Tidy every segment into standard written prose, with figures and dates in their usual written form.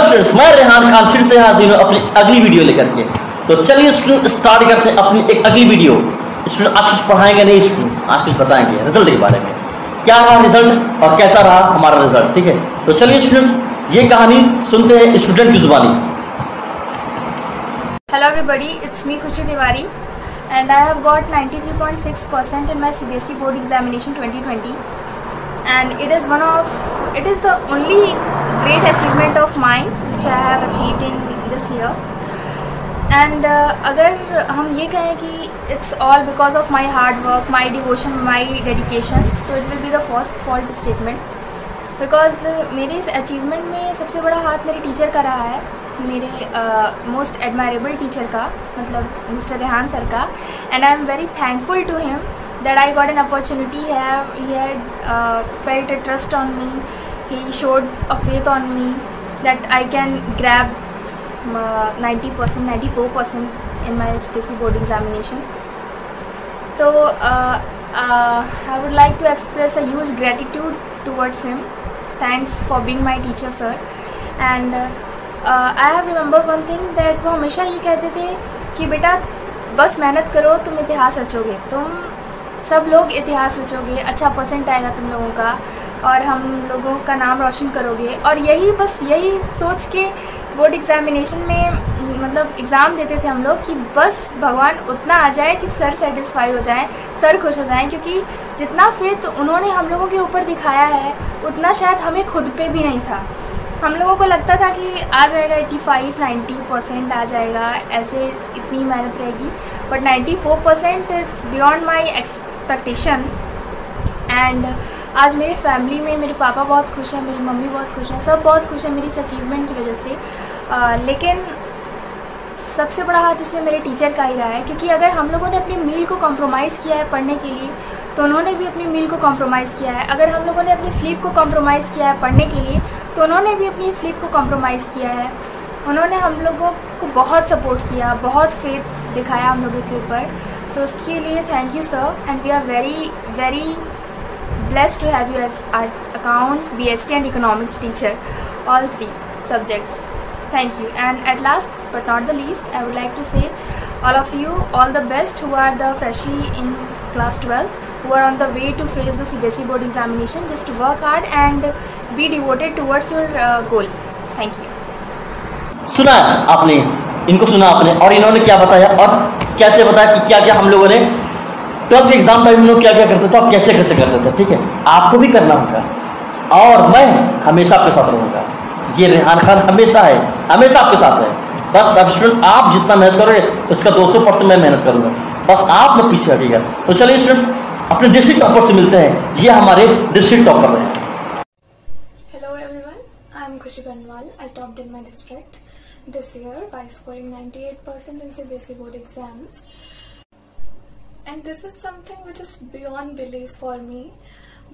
Students, मैं रेहान खान फिर से हाजिर हूँ अपनी अगली वीडियो लेकर के। तो चलिए स्टूडेंट स्टार्ट करते हैं अपनी एक अगली वीडियो। स्टूडेंट आज कुछ पढ़ाएंगे नहीं, स्टूडेंट्स आज कुछ बताएंगे रिजल्ट के बारे में, क्या रहा रिजल्ट और कैसा रहा हमारा रिजल्ट। ठीक है, तो चलिए स्टूडेंट्स ये कहानी सुनते हैं स्टूडेंट की जुबानी। Hello everybody, it's me Khushi Tiwari and I have got 93.6% in my CBSE board examination 2020 and it is the only great achievement of mine which I have achieved in this year and अगर हम ये कहें कि it's all because of my hard work, my devotion, my dedication, so it will be the first fault statement because मेरे इस achievement में सबसे बड़ा हाथ मेरे टीचर का रहा है, मेरे मोस्ट एडमायरेबल टीचर का, मतलब मिस्टर रेहान सर का, and I am very thankful to him that I got an opportunity. He had felt a trust on me, he showed a faith on me that I can grab 90%, 94% in my SPSC board examination. So I would like to express a huge gratitude towards him. Thanks for being my teacher, sir. And I have remembered one thing that वो हमेशा ये कहते थे कि बेटा बस मेहनत करो, तुम इतिहास रचोगे, तुम सब लोग इतिहास रचोगे, अच्छा परसेंट आएगा तुम लोगों का और हम लोगों का नाम रोशन करोगे। और यही सोच के बोर्ड एग्जामिनेशन में मतलब एग्ज़ाम देते थे हम लोग कि बस भगवान उतना आ जाए कि सर सेटिस्फाई हो जाएं, सर खुश हो जाएं, क्योंकि जितना फेथ उन्होंने हम लोगों के ऊपर दिखाया है उतना शायद हमें खुद पे भी नहीं था। हम लोगों को लगता था कि आ जाएगा 85-90% आ जाएगा, ऐसे इतनी मेहनत रहेगी, but 94% it's beyond my expectation. And आज मेरी फैमिली में मेरे पापा बहुत खुश हैं, मेरी मम्मी बहुत खुश हैं, सब बहुत खुश हैं मेरी इस अचीवमेंट की वजह से। लेकिन सबसे बड़ा हाथ इसमें मेरे टीचर का ही रहा है, क्योंकि अगर हम लोगों ने अपनी मील को कॉम्प्रोमाइज़ किया है पढ़ने के लिए तो उन्होंने भी अपनी मील को कॉम्प्रोमाइज़ किया है। अगर हम लोगों ने अपनी स्लीप को कॉम्प्रोमाइज़ किया है पढ़ने के लिए तो उन्होंने भी अपनी स्लीप को कॉम्प्रोमाइज़ किया है। उन्होंने हम लोगों को बहुत सपोर्ट किया, बहुत फेथ दिखाया हम लोगों के ऊपर। सो उसके लिए thank you sir, and we are very very blessed to have you as our accounts, BST and economics teacher, all 3 subjects. Thank you. And at last but not the least, I would like to say all of you all the best who are the freshie in class 12, who are on the way to face the CBSE board examination. Just work hard and be devoted towards your goal. Thank you. सुना आपने, इनको सुना आपने, और इन्होंने क्या बताया और कैसे बताया कि क्या क्या हम लोगों ने 12th एग्जाम टाइम हम लोग क्या क्या करते थे और कैसे कैसे करते थे। ठीक है, आपको भी करना होगा और मैं हमेशा आपके साथ रहूँगा। ये रेहान खान हमेशा है, हमेशा आपके साथ है। बस अब स्टूडेंट आप जितना मेहनत करोगे उसका 200% मैं मेहनत करूँगा, बस आप में पीछे हटिएगा। तो चलिए स्टूडेंट्स अपने डिस्ट्रिक्ट टॉपर से मिलते हैं, ये हमारे डिस्ट्रिक्ट टॉपर हैं। Hello everyone, I am Khushi Banwal. I topped in my district this year by scoring 98% in CBSE board exams. And this is something which is beyond belief for me,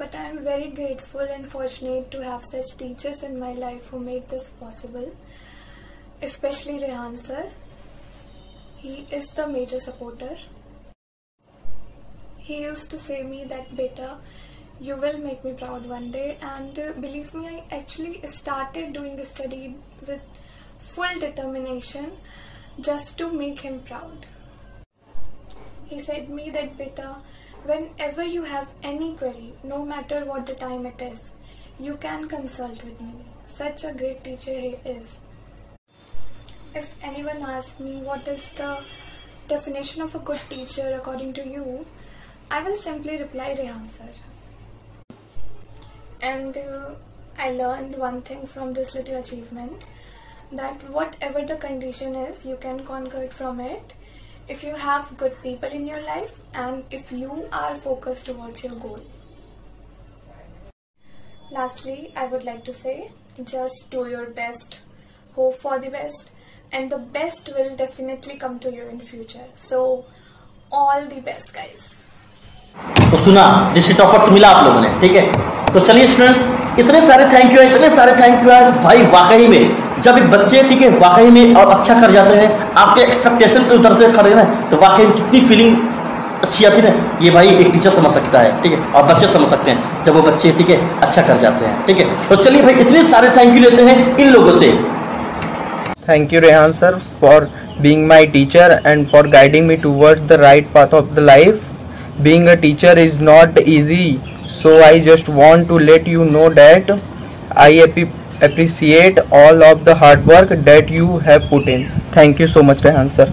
but I am very grateful and fortunate to have such teachers in my life who made this possible, especially Rehan sir. He is the major supporter. He used to say me that beta, you will make me proud one day, and believe me, I actually started doing the study with full determination just to make him proud. He said me that beta, whenever you have any query, no matter what the time it is, you can consult with me. Such a great teacher he is. If anyone asks me what is the definition of a good teacher according to you, I will simply reply Rehan sir. And I learned one thing from this little achievement, that whatever the condition is, you can conquer it from it if you have good people in your life and if you are focused towards your goal. Lastly, I would like to say, just do your best, hope for the best, and the best will definitely come to you in future. So all the best guys. तो सुना district topper से मिला आप लोगों ने, ठीक है। तो चलिए स्टूडेंट्स इतने सारे थैंक यू आज भाई। वाकई में जब एक बच्चे ठीक है वाकई में और अच्छा कर जाते हैं, आपके एक्सपेक्टेशन पे उतरते खड़े ना, तो वाकई में कितनी फीलिंग अच्छी आती है ना। ये भाई एक टीचर समझ सकता है, ठीक है, और बच्चे समझ सकते हैं जब वो बच्चे ठीक है अच्छा कर जाते हैं, ठीक है। तो चलिए भाई इतने सारे थैंक यू लेते हैं इन लोगों से। Thank you, Rehan sir, for being my teacher and for guiding me towards the right path of the life. Being a teacher is not easy, so I just want to let you know that I appreciate all of the hard work that you have put in. Thank you so much, Rehan sir.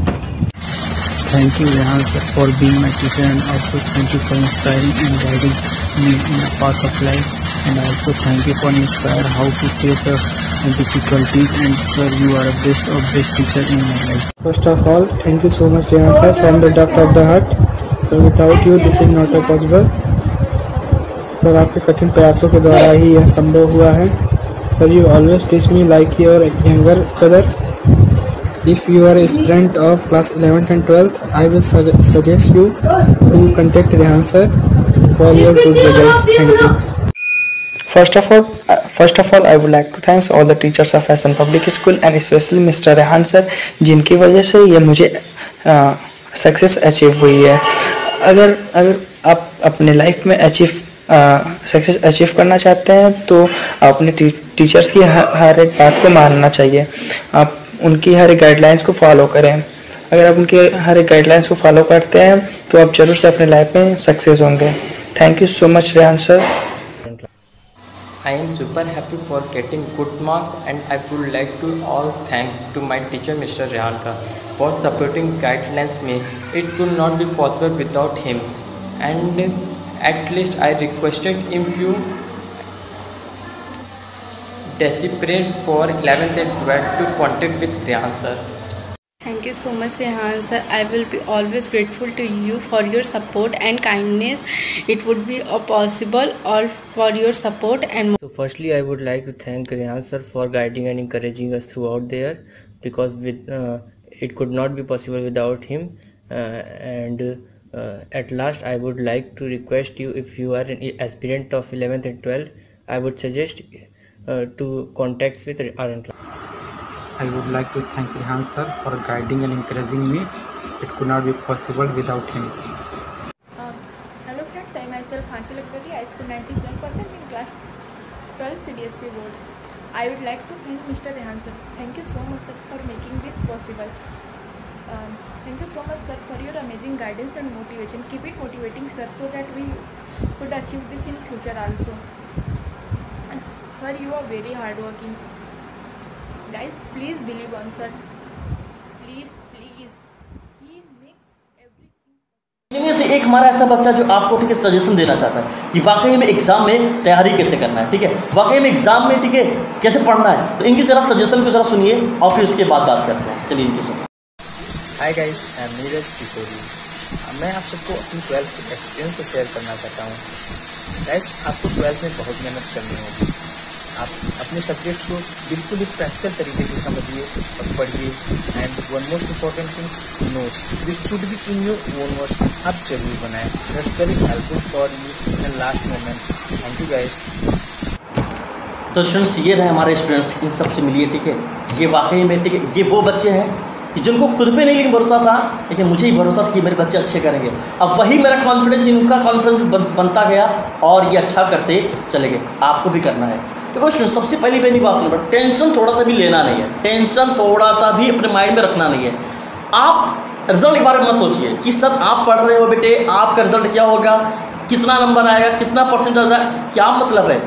Thank you, Rehan sir, for being my teacher, and also thank you for inspiring and guiding me in the path of life. And also thank you for inspiring how to face difficulties. And sir, you are a best of best teacher in my life. First of all, thank you so much, Rehan sir, from the depth of the heart. So without you, this is not possible. Sir आपके कठिन प्रयासों के द्वारा ही यह संभव हुआ है. Sir you always teach me like your younger brother. If you are a student of class 11th and 12th, I will suggest you to contact Rehan sir for your good result. Thank you. First of all, I would like to thank all the teachers of Hassan Public School and especially Mr. Rehan sir, जिनकी वजह से ये मुझे success achieve हुई है. अगर आप अपने लाइफ में सक्सेस अचीव करना चाहते हैं तो अपने टीचर्स की हर एक बात को मानना चाहिए. आप उनकी हर एक गाइडलाइंस को फॉलो करें. अगर आप उनके हर एक गाइडलाइंस को फॉलो करते हैं तो आप जरूर से अपने लाइफ में सक्सेस होंगे. Thank you so much Rehan sir. I am super happy for getting good marks, and I would like to all thanks to my teacher Mr. Rehan ka for supporting guidelines me. It could not be possible without him, and at least I requested if you desperate for 11th and 12th to contact with Rehan sir. Thank you so much, Rehan sir. I will be always grateful to you for your support and kindness. It would be possible all for your support and. So firstly, I would like to thank Rehan sir for guiding and encouraging us throughout there, because it could not be possible without him. And at last, I would like to request you, if you are an aspirant of 11th and 12th, I would suggest to contact with Rehan class. I would like to thank Rehan sir for guiding and encouraging me. It could not be possible without him. Hello friends, I myself Hanchal Agbari. I scored 97% in class 12 CBSE board. I would like to thank Mr. Rehan sir. Thank you so much sir for making this possible. Thank you so much sir for your amazing guidance and motivation. Keep it motivating sir, so that we could achieve this in future also. And sir, you are very hardworking. Guys, please believe on sir. Please. He make everything. इनमें से एक हमारा ऐसा बच्चा जो आपको ठीक है सजेशन देना चाहता है कि वाकई में एग्जाम में तैयारी कैसे करना है, ठीक है, वाकई में एग्जाम में ठीक है कैसे पढ़ना है. तो इनकी जरा सजेशन को जरा सुनिए और फिर उसके बाद बात करते हैं. चलिए इनकी सुनिए. Hi guys, I am Neeraj Kishori. मैं आप सबको अपनी 12th के एक्सपीरियंस को शेयर करना चाहता हूँ. गाइस, आपको 12th में बहुत मेहनत करनी होगी. आप अपने सब्जेक्ट्स को बिल्कुल ही प्रैक्टिकल तरीके से समझिए और पढ़िए. And one most important things, notes this should be in your own words. आप जरूर बनाएं. That's very helpful for you in last moment. Thank you guys. तो स्टूडेंट्स, ये रहे हमारे स्टूडेंट्स. इन सबसे मिलिए, ठीक है. ये वाकई में ठीक है, ये वो बच्चे हैं कि जिनको खुद पे नहीं लेकिन भरोसा था, लेकिन मुझे ही भरोसा था कि मेरे बच्चे अच्छे करेंगे. अब वही मेरा कॉन्फिडेंस इनका कॉन्फिडेंस बनता गया और ये अच्छा करते चले गए. आपको भी करना है. देखो सबसे पहली पहली बात सुनो, टेंशन थोड़ा सा भी लेना नहीं है. टेंशन थोड़ा सा भी अपने माइंड में रखना नहीं है. आप रिजल्ट के बारे में मत सोचिए कि सर आप पढ़ रहे हो बेटे, आपका रिजल्ट क्या होगा, कितना नंबर आएगा, कितना परसेंट आएगा, क्या मतलब है.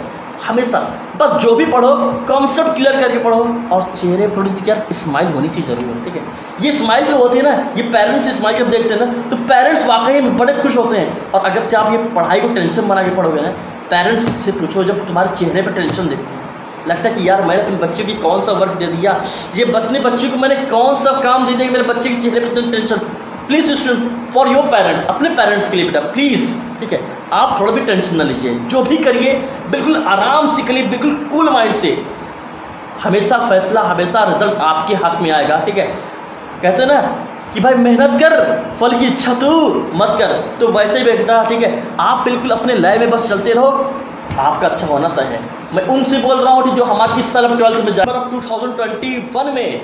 हमेशा बस जो भी पढ़ो कॉन्सेप्ट क्लियर करके पढ़ो और चेहरे पर थोड़ी सी क्या स्माइल होनी चाहिए जरूर है, ठीक है. ये स्माइल जो होती है ना, ये पेरेंट्स स्माइल जब देखते हैं ना तो पेरेंट्स वाकई में बड़े खुश होते हैं. और अगर से आप ये पढ़ाई को टेंशन बना के पढ़ोगे ना, पेरेंट्स से पूछो जब तुम्हारे चेहरे पर टेंशन देखते हैं, लगता है कि यार मैंने अपने बच्चे की कौन सा वर्क दे दिया, ये अपने बच्चे को मैंने कौन सा काम दे दिया कि मेरे बच्चे के चेहरे पर tension. Please student, for your parents, अपने पेरेंट्स के लिए बेटा प्लीज़, ठीक है, आप थोड़ा भी टेंशन ना लीजिए. जो भी करिए बिल्कुल आराम से करिए, बिल्कुल कूल माइंड से. हमेशा फैसला, हमेशा रिजल्ट आपके हाथ में आएगा, ठीक है. कहते हैं ना कि भाई मेहनत कर, फल की इच्छा तू मत कर. तो वैसे ही बेटा, ठीक है, आप बिल्कुल अपने लाइफ में बस चलते रहो, आपका अच्छा होना तय है. मैं उनसे बोल रहा हूँ कि जो हमारे इस साल 12th में जाकर 2021 में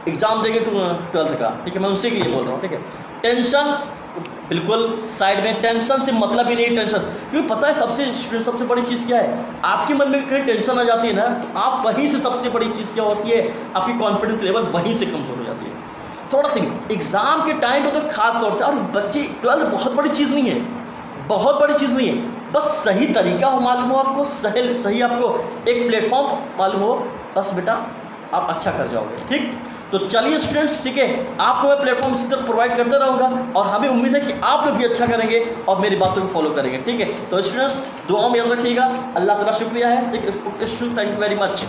एग्जाम देंगे 12th का, ठीक है, मैं उनसे के लिए बोल रहा हूँ, ठीक है. टेंशन बिल्कुल साइड में, टेंशन से मतलब ही नहीं टेंशन, क्योंकि पता है सबसे बड़ी चीज़ क्या है, आपके मन में कहीं टेंशन आ जाती है ना, तो आप वहीं से सबसे बड़ी चीज़ क्या होती है, आपकी कॉन्फिडेंस लेवल वहीं से कमजोर हो जाती है। थोड़ा सा एग्जाम के टाइम पे तो खास तौर से, और बच्चे 12 बहुत बड़ी चीज़ नहीं है, बहुत बड़ी चीज़ नहीं है, बस सही तरीका हो मालूम हो आपको, सही आपको एक प्लेटफॉर्म मालूम हो, बस बेटा आप अच्छा कर जाओगे। ठीक, तो चलिए स्टूडेंट्स, ठीक है, आपको मैं प्लेटफॉर्म इसी तरह प्रोवाइड करते रहूँगा, और हमें उम्मीद है कि आप लोग भी अच्छा करेंगे और मेरी बातों को फॉलो करेंगे। ठीक है, तो स्टूडेंट्स दुआओं में याद रखिएगा। अल्लाह ताला शुक्रिया है। Thank you very much.